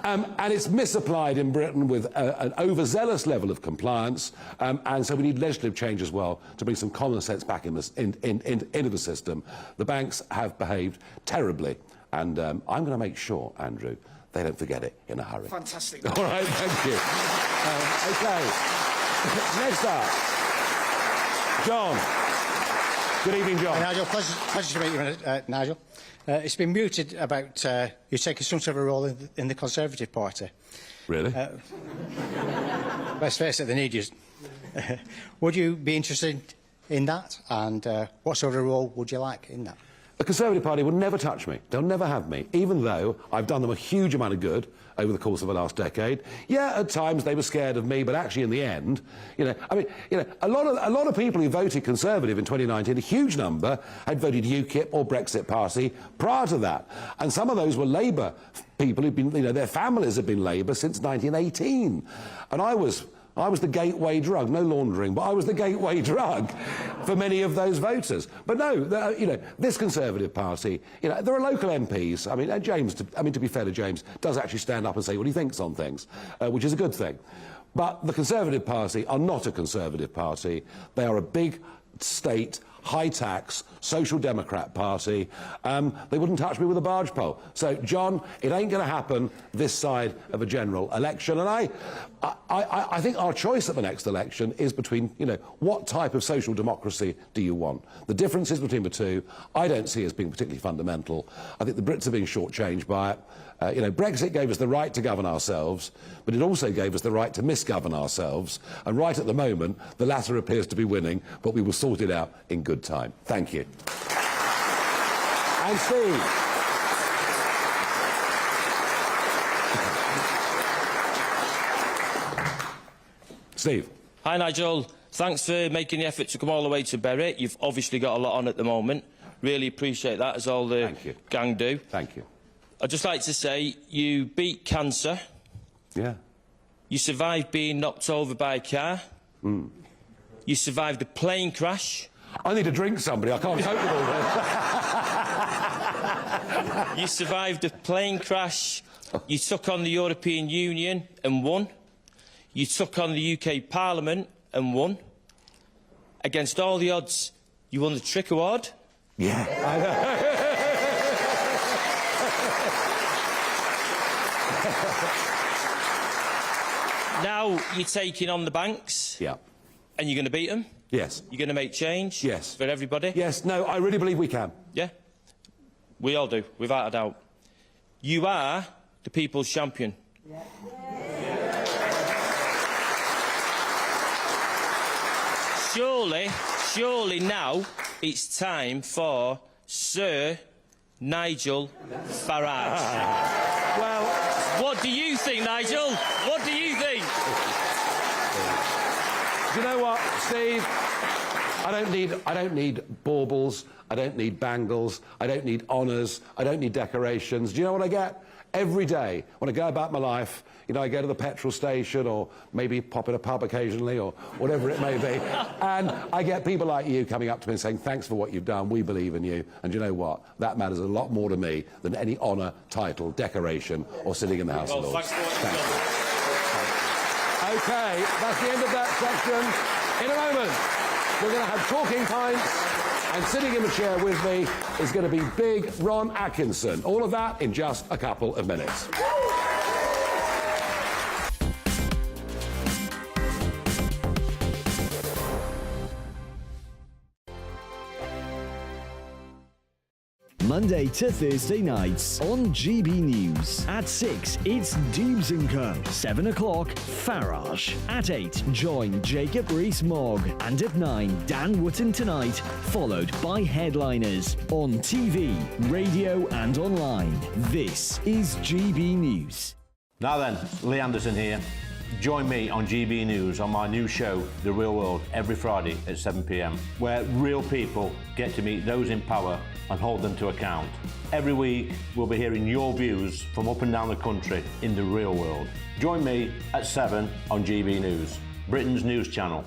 And it's misapplied in Britain with an overzealous level of compliance, and so we need legislative change as well to bring some common sense back into the system. The banks have behaved terribly, and I'm going to make sure, Andrew, they don't forget it in a hurry. Fantastic. All right, thank you. OK. Next up, John. Good evening, John. Nigel, pleasure to meet you, Nigel. It's been mooted about you taking some sort of a role in the Conservative Party. Really? Let's face it, they need you. Would you be interested in that? And what sort of role would you like in that? The Conservative Party will never touch me. They'll never have me, even though I've done them a huge amount of good over the course of the last decade. Yeah, at times they were scared of me, but actually in the end, a lot of people who voted Conservative in 2019, a huge number, had voted UKIP or Brexit Party prior to that. And some of those were Labour people who've been, their families have been Labour since 1918. And I was the gateway drug, no laundering, but I was the gateway drug for many of those voters. But no, this Conservative Party, there are local MPs. I mean, James, to be fair to James, does actually stand up and say what he thinks on things, which is a good thing. But the Conservative Party are not a Conservative Party. They are a big state, high-tax, social democrat party. They wouldn't touch me with a barge pole. So, John, it ain't going to happen this side of a general election. And I think our choice at the next election is between, what type of social democracy do you want? The differences between the two, I don't see as being particularly fundamental. I think the Brits are being shortchanged by it. Brexit gave us the right to govern ourselves, but it also gave us the right to misgovern ourselves. And right at the moment, the latter appears to be winning, but we will sort it out in good time. Thank you. And Steve. Steve. Hi, Nigel. Thanks for making the effort to come all the way to Berwick. You've obviously got a lot on at the moment. Really appreciate that, as all the gang do. Thank you. I'd just like to say you beat cancer. Yeah. You survived being knocked over by a car. Mm. You survived a plane crash. I need to drink somebody. I can't cope with all this. You survived a plane crash. You took on the European Union and won. You took on the UK Parliament and won. Against all the odds, you won the Trick Award. Yeah. I know. Now you're taking on the banks. Yeah. And you're going to beat them? Yes. You're going to make change? Yes. For everybody? Yes. No, I really believe we can. Yeah. We all do, without a doubt. You are the people's champion. Yeah. Surely now it's time for Sir Nigel Farage. Well, what do you think, Nigel? What do you think? Do you know what, Steve? I don't need baubles. I don't need bangles. I don't need honours. I don't need decorations. Do you know what I get? Every day, when I go about my life, you know, I go to the petrol station or maybe pop in a pub occasionally or whatever it may be, and I get people like you coming up to me and saying, thanks for what you've done, we believe in you, and you know what? That matters a lot more to me than any honour, title, decoration or sitting in the House of Lords. Thanks for what you've done. OK, that's the end of that section. In a moment, we're going to have Talking Pints, and sitting in the chair with me is going to be big Ron Atkinson. All of that in just a couple of minutes. Monday to Thursday nights on GB News. At 6, it's Dubes & Co. 7 o'clock, Farage. At 8, join Jacob Rees-Mogg. And at 9, Dan Wootton Tonight, followed by headliners on TV, radio and online. This is GB News. Now then, Lee Anderson here. Join me on GB News on my new show, The Real World, every Friday at 7 p.m, where real people get to meet those in power and hold them to account. Every week, we'll be hearing your views from up and down the country in the real world. Join me at 7 on GB News, Britain's news channel.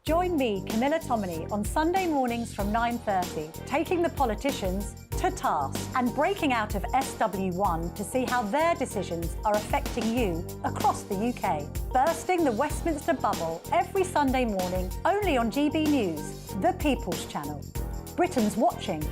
Join me, Camilla Tominey, on Sunday mornings from 9:30, taking the politicians to task and breaking out of SW1 to see how their decisions are affecting you across the UK. Bursting the Westminster bubble every Sunday morning, only on GB News, the People's Channel. Britain's watching.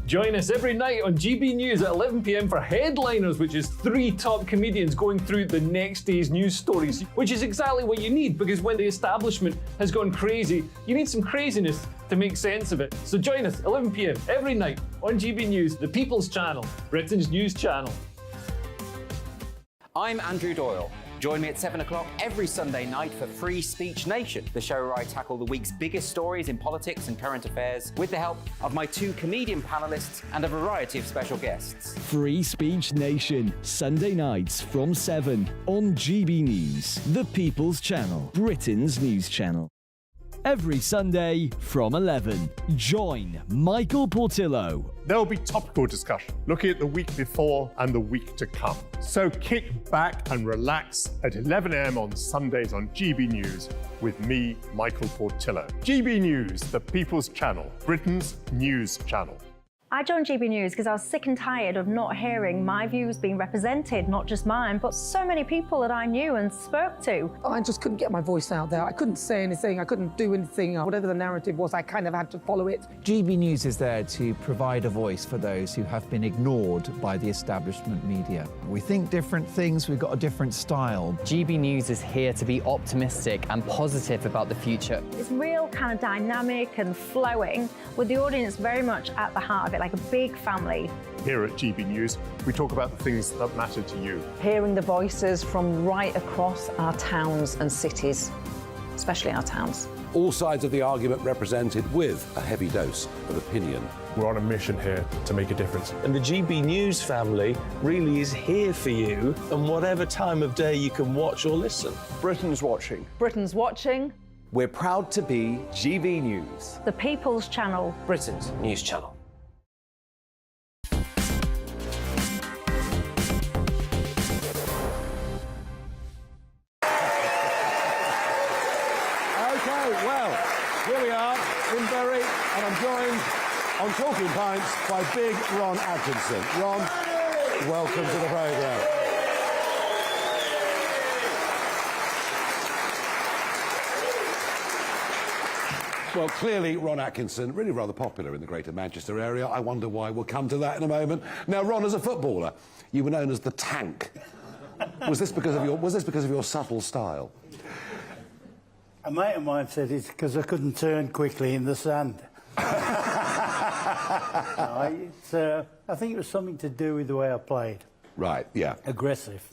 Join us every night on GB News at 11 p.m. for Headliners, which is 3 top comedians going through the next day's news stories, which is exactly what you need, because when the establishment has gone crazy, you need some craziness to make sense of it. So join us 11 p.m. every night on GB News, the People's Channel, Britain's news channel. I'm Andrew Doyle. Join me at 7 o'clock every Sunday night for Free Speech Nation, the show where I tackle the week's biggest stories in politics and current affairs with the help of my 2 comedian panellists and a variety of special guests. Free Speech Nation, Sunday nights from 7 on GB News, the People's Channel, Britain's news channel. Every Sunday from 11, join Michael Portillo. There will be topical discussion, looking at the week before and the week to come. So kick back and relax at 11 a.m. on Sundays on GB News with me, Michael Portillo. GB News, the People's Channel, Britain's news channel. I joined GB News because I was sick and tired of not hearing my views being represented, not just mine, but so many people that I knew and spoke to. I just couldn't get my voice out there. I couldn't say anything. I couldn't do anything. Whatever the narrative was, I kind of had to follow it. GB News is there to provide a voice for those who have been ignored by the establishment media. We think different things, we've got a different style. GB News is here to be optimistic and positive about the future. It's real kind of dynamic and flowing, with the audience very much at the heart of it, like a big family. Here at GB News, we talk about the things that matter to you. Hearing the voices from right across our towns and cities, especially our towns. All sides of the argument represented with a heavy dose of opinion. We're on a mission here to make a difference. And the GB News family really is here for you, and whatever time of day you can watch or listen. Britain's watching. Britain's watching. We're proud to be GB News, the People's Channel, Britain's news channel. Here we are in Bury, and I'm joined on Talking Pints by big Ron Atkinson. Ron, welcome to the programme. Well, clearly, Ron Atkinson, really rather popular in the Greater Manchester area. I wonder why. We'll come to that in a moment. Now, Ron, as a footballer, you were known as the Tank. Was this because of your subtle style? A mate of mine said it's because I couldn't turn quickly in the sand. I think it was something to do with the way I played. Right, yeah. Aggressive.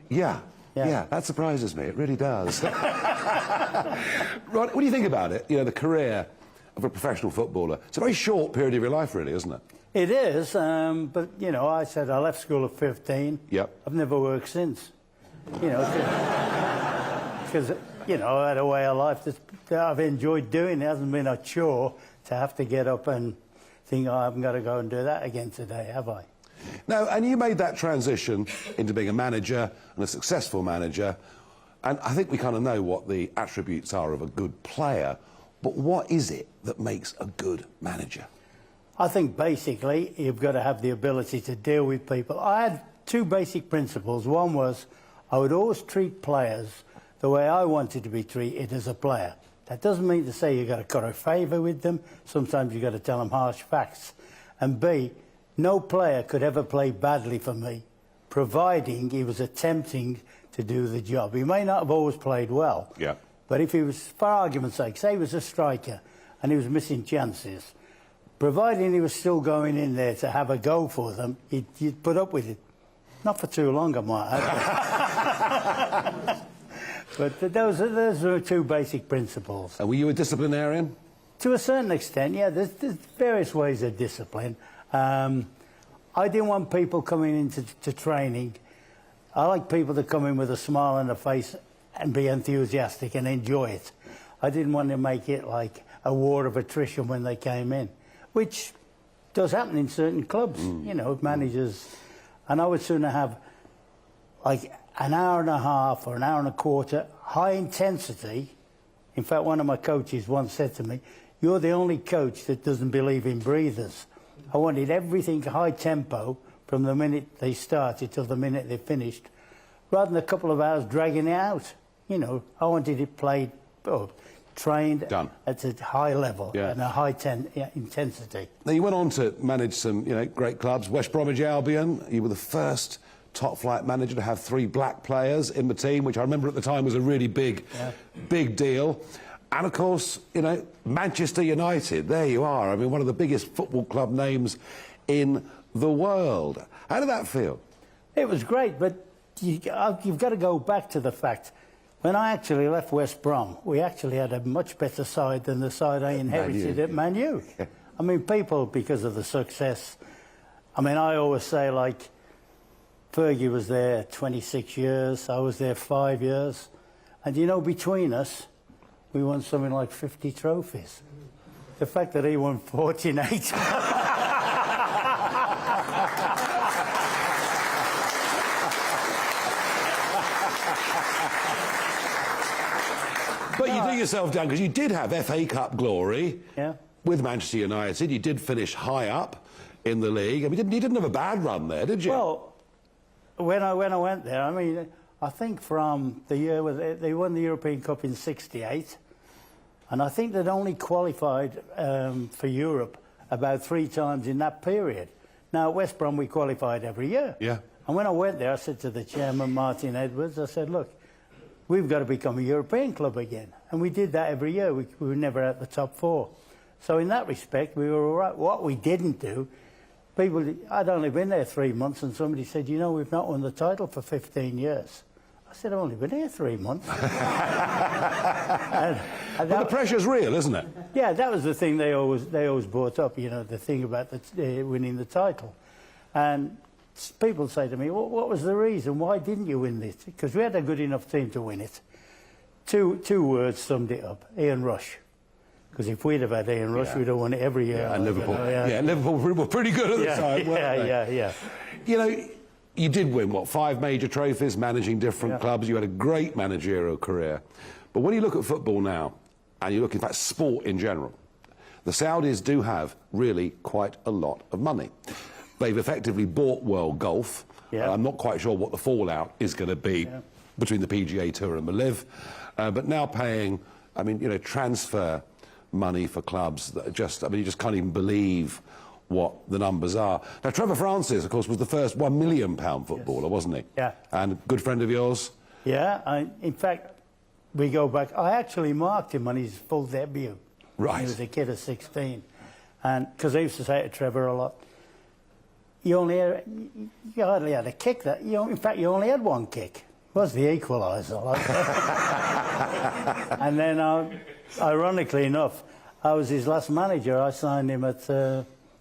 Yeah, that surprises me. It really does. Ron, what do you think about it? You know, the career of a professional footballer. It's a very short period of your life, really, isn't it? It is, but, you know, I said I left school at 15. Yep. I've never worked since. You know, because, you know, I had a way of life that I've enjoyed doing. It hasn't been a chore to have to get up and think, oh, I haven't got to go and do that again today, have I? No, and you made that transition into being a manager and a successful manager, and I think we kind of know what the attributes are of a good player, but what is it that makes a good manager? I think basically you've got to have the ability to deal with people. I had two basic principles. One was I would always treat players the way I wanted to be treated as a player. That doesn't mean to say you've got to curry favour with them. Sometimes you've got to tell them harsh facts. And B, no player could ever play badly for me, providing he was attempting to do the job. He may not have always played well, yeah. But if he was, for argument's sake, say he was a striker and he was missing chances, providing he was still going in there to have a go for them, you'd put up with it. Not for too long, I might add. But those are two basic principles. And were you a disciplinarian? To a certain extent, yeah. There's various ways of discipline. I didn't want people coming into training. I like people to come in with a smile on their face and be enthusiastic and enjoy it. I didn't want to make it like a war of attrition when they came in, which does happen in certain clubs, you know, managers. And I would sooner have like an hour and a half or an hour and a quarter, high intensity. In fact, one of my coaches once said to me, "You're the only coach that doesn't believe in breathers." I wanted everything high tempo from the minute they started till the minute they finished, rather than a couple of hours dragging it out. You know, I wanted it played, trained at a high level and a high intensity. Now, you went on to manage some, you know, great clubs. West Bromwich Albion, you were the first top-flight manager to have 3 black players in the team, which I remember at the time was a really big deal. And, of course, you know, Manchester United, there you are. I mean, one of the biggest football club names in the world. How did that feel? It was great, but you've got to go back to the fact, when I actually left West Brom, we actually had a much better side than the side I inherited at Man U. I mean, people, because of the success, I mean, I always say, like, Fergie was there 26 years, I was there 5 years, and, you know, between us, we won something like 50 trophies. The fact that he won 49... But you do yourself down, because you did have FA Cup glory with Manchester United. You did finish high up in the league. I mean, you didn't have a bad run there, did you? Well, when I went there, I mean, I think from the year where they won the European Cup in '68, and I think they'd only qualified for Europe about 3 times in that period. Now, at West Brom, we qualified every year. Yeah. And when I went there, I said to the chairman, Martin Edwards, I said, look, we've got to become a European club again. And we did that every year. We were never at the top 4. So in that respect, we were all right. What we didn't do, I'd only been there 3 months, and somebody said, you know, we've not won the title for 15 years. I said, I've only been here 3 months. But the pressure's real, isn't it? Yeah, that was the thing they always brought up, you know, the thing about winning the title. And people say to me, well, what was the reason? Why didn't you win this? Because we had a good enough team to win it. Two words summed it up: Ian Rush. Because if we'd have had Ian Rush, we'd have won it every year. Yeah, and Liverpool. Liverpool were pretty good at the time, weren't they? Yeah. You know, you did win, what, 5 major trophies, managing different clubs. You had a great managerial career. But when you look at football now, and you look, in fact, sport in general, the Saudis do have really quite a lot of money. They've effectively bought World Golf. I'm not quite sure what the fallout is going to be between the PGA Tour and the LIV. But now paying, I mean, you know, transfer money for clubs that are just, I mean, you just can't even believe what the numbers are. Now, Trevor Francis, of course, was the first £1 million footballer, wasn't he? Yeah. And a good friend of yours? Yeah, in fact, we go back. I actually marked him on his full debut. Right. He was a kid of 16. And because I used to say to Trevor a lot, you hardly had a kick. In fact, you only had one kick. It was the equaliser. Like and then, ironically enough, I was his last manager. I signed him at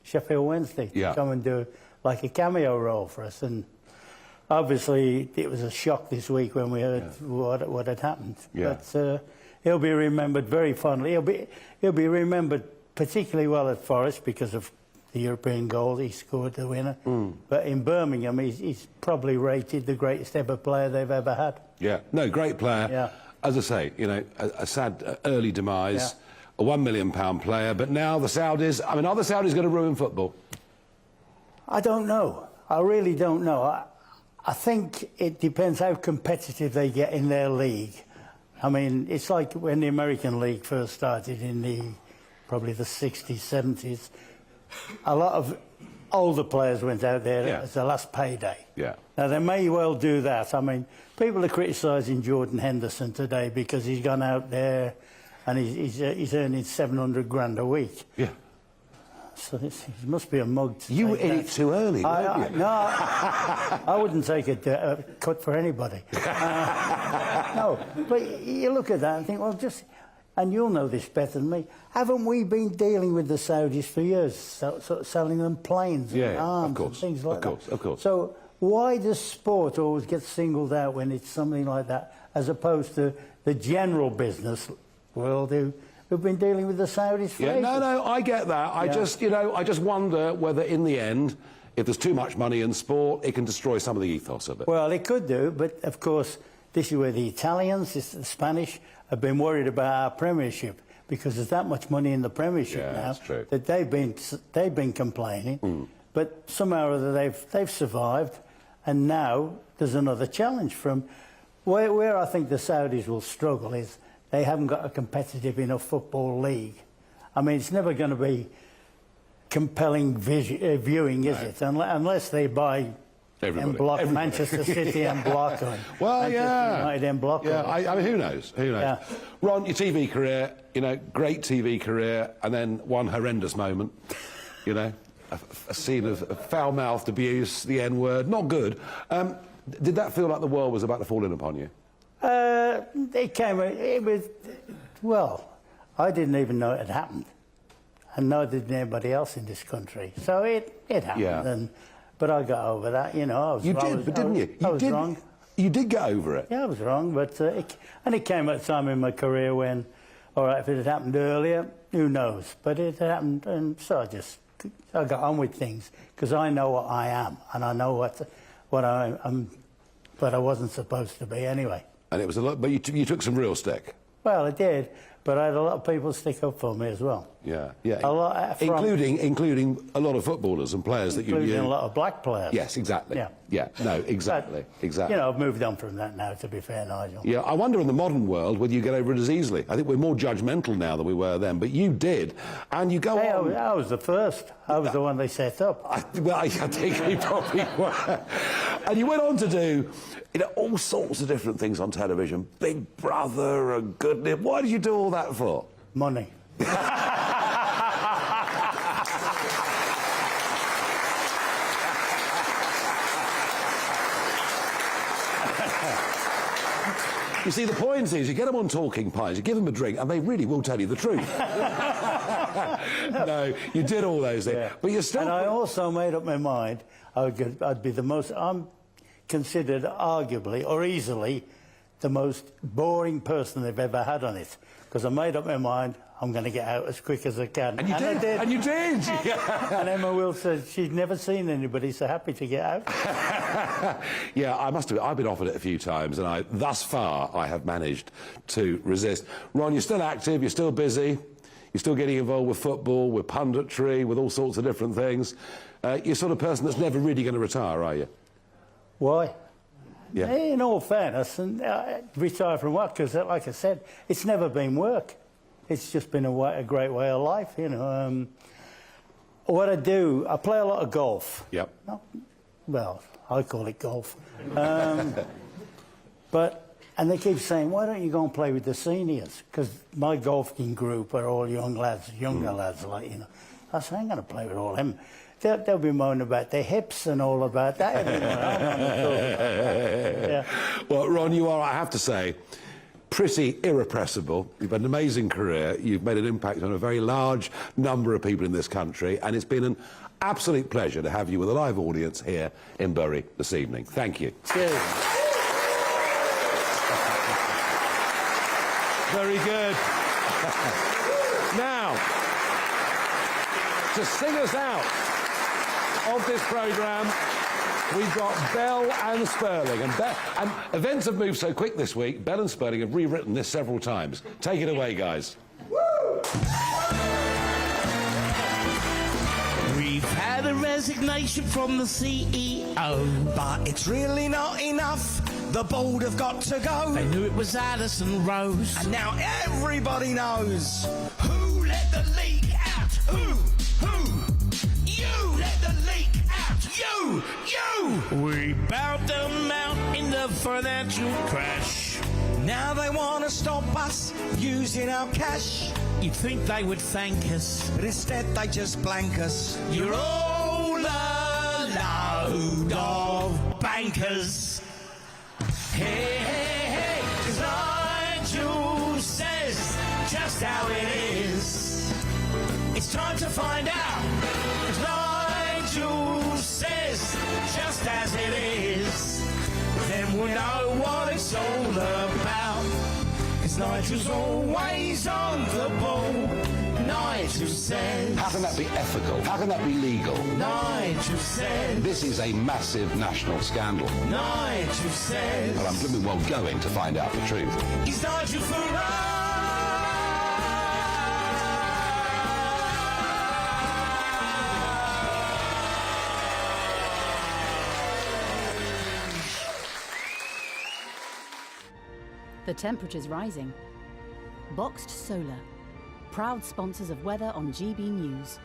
Sheffield Wednesday to come and do like a cameo role for us. And obviously, it was a shock this week when we heard what had happened. Yeah. But he'll be remembered very fondly. He'll be remembered particularly well at Forest because of the European goal he scored, the winner. But in Birmingham, he's probably rated the greatest ever player they've ever had. Yeah, no, great player. Yeah. As I say, you know, a sad early demise, a £1 million player, but now the Saudis, I mean, are the Saudis going to ruin football? I don't know. I really don't know. I think it depends how competitive they get in their league. I mean, it's like when the American League first started in probably the 60s, 70s. A lot of older players went out there as the last payday. Yeah. Now, they may well do that. I mean, people are criticising Jordan Henderson today because he's gone out there and he's earning 700 grand a week. Yeah. So he must be a mug to You take ate that. it too early, weren't you? No, I wouldn't take a cut for anybody. No, but you look at that and think, well, just... And you'll know this better than me. Haven't we been dealing with the Saudis for years, sort of selling them planes and arms and things like that? Of course. So why does sport always get singled out when it's something like that, as opposed to the general business world who've been dealing with the Saudis for ages? No, I get that. I just wonder whether in the end, if there's too much money in sport, it can destroy some of the ethos of it. Well, it could do, but of course, this is where the Italians, the Spanish, have been worried about our Premiership because there's that much money in the Premiership now that they've been complaining. But somehow or other they've survived, and now there's another challenge from where I think the Saudis will struggle is they haven't got a competitive enough football league. I mean, it's never going to be compelling viewing, is it? Unless they buy. Everybody. Manchester City and block them. Well, Manchester United and block them. I mean, who knows? Who knows? Yeah. Ron, your TV career, you know, great TV career, and then one horrendous moment, you know, a scene of foul-mouthed abuse, the N-word, not good. Did that feel like the world was about to fall in upon you? Well, I didn't even know it had happened, and neither did anybody else in this country. So it happened. Yeah. But I got over that, you know. Didn't you? I was wrong. You did get over it. Yeah, I was wrong, but it came at a time in my career when, all right, if it had happened earlier, who knows? But it happened, and so I got on with things because I know what I am, and I know what I'm, but I wasn't supposed to be anyway. And it was a lot, but you took some real stick. Well, I did, but I had a lot of people stick up for me as well. Yeah. A lot, including a lot of footballers and players that you knew. Including a lot of black players. Yes, exactly. Yeah. No, exactly. But, you know, I've moved on from that now, to be fair, Nigel. Yeah, I wonder in the modern world whether you get over it as easily. I think we're more judgmental now than we were then, but you did, and you go on. I was the first. I was the one they set up. I think you probably were. And you went on to do, you know, all sorts of different things on television. Big Brother and goodness. Why did you do all that for? Money. You see, the point is, you get them on talking pies, you give them a drink, and they really will tell you the truth. No, you did all those things, but you're still. And I also made up my mind I'd be the most. I'm considered arguably or easily the most boring person they've ever had on it because I made up my mind I'm going to get out as quick as I can. And you did. I did. And you did. And Emma Will said she'd never seen anybody so happy to get out. Yeah, I must admit, I've been offered it a few times, and thus far I have managed to resist. Ron, you're still active, you're still busy, you're still getting involved with football, with punditry, with all sorts of different things. You're sort of person that's never really going to retire, are you? Why? Yeah. In all fairness, and retire from what? Because, like I said, it's never been work. it's just been a great way of life, you know. What I do, I play a lot of golf. Yep. Well, I call it golf. And they keep saying, why don't you go and play with the seniors? Because my golfing group are all young lads, younger lads, like, you know. I say, I ain't going to play with all them. They'll be moaning about their hips and all about that. Yeah. Well, Ron, you are, I have to say, pretty irrepressible. You've had an amazing career. You've made an impact on a very large number of people in this country, and it's been an absolute pleasure to have you with a live audience here in Bury this evening. Thank you. Cheers. Very good. Now, to sing us out of this programme, we've got Bell and Sperling. And events have moved so quick this week, Bell and Sperling have rewritten this several times. Take it away, guys. We've had a resignation from the CEO, but it's really not enough. The board have got to go. They knew it was Addison Rose, and now everybody knows who let the leak out. Who? You let the leak out. You. We bailed them out in the financial crash. Now they want to stop us using our cash. You'd think they would thank us, but instead they just blank us. You're all a load of bankers. Hey, hey, hey, 'cause Nigel says just how it is. It's time to find out, 'cause Nigel says just as it is. Then we'll know what it's all about, 'cause Nigel's always on the ball. Nigel says. How can that be ethical? How can that be legal? Nigel says. This is a massive national scandal. Nigel says. Well, I'm blooming well going to find out the truth. He's Nigel Farage. The temperature's rising. Boxed Solar, proud sponsors of weather on GB News.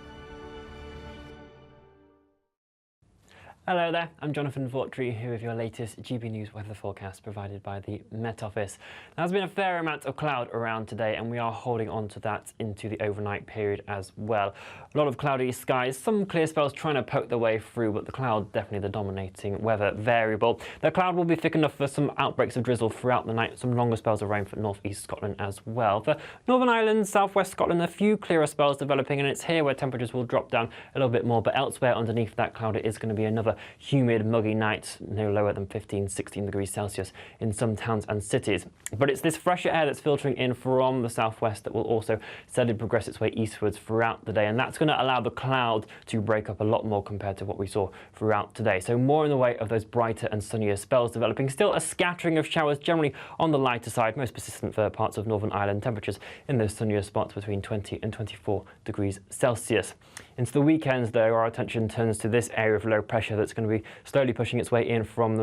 Hello there, I'm Jonathan Vautry here with your latest GB News weather forecast provided by the Met Office. Now, there's been a fair amount of cloud around today and we are holding on to that into the overnight period as well. A lot of cloudy skies, some clear spells trying to poke their way through, but the cloud definitely the dominating weather variable. The cloud will be thick enough for some outbreaks of drizzle throughout the night, some longer spells of rain for north-east Scotland as well. For Northern Ireland, south-west Scotland, a few clearer spells developing, and it's here where temperatures will drop down a little bit more, but elsewhere underneath that cloud it is going to be another humid, muggy night, no lower than 15-16 degrees Celsius in some towns and cities. But it's this fresher air that's filtering in from the southwest that will also steadily progress its way eastwards throughout the day, and that's going to allow the cloud to break up a lot more compared to what we saw throughout today. So more in the way of those brighter and sunnier spells developing. Still a scattering of showers, generally on the lighter side, most persistent for parts of Northern Ireland. Temperatures in those sunnier spots between 20 and 24 degrees Celsius. Into the weekends, though, our attention turns to this area of low pressure that's going to be slowly pushing its way in from the north.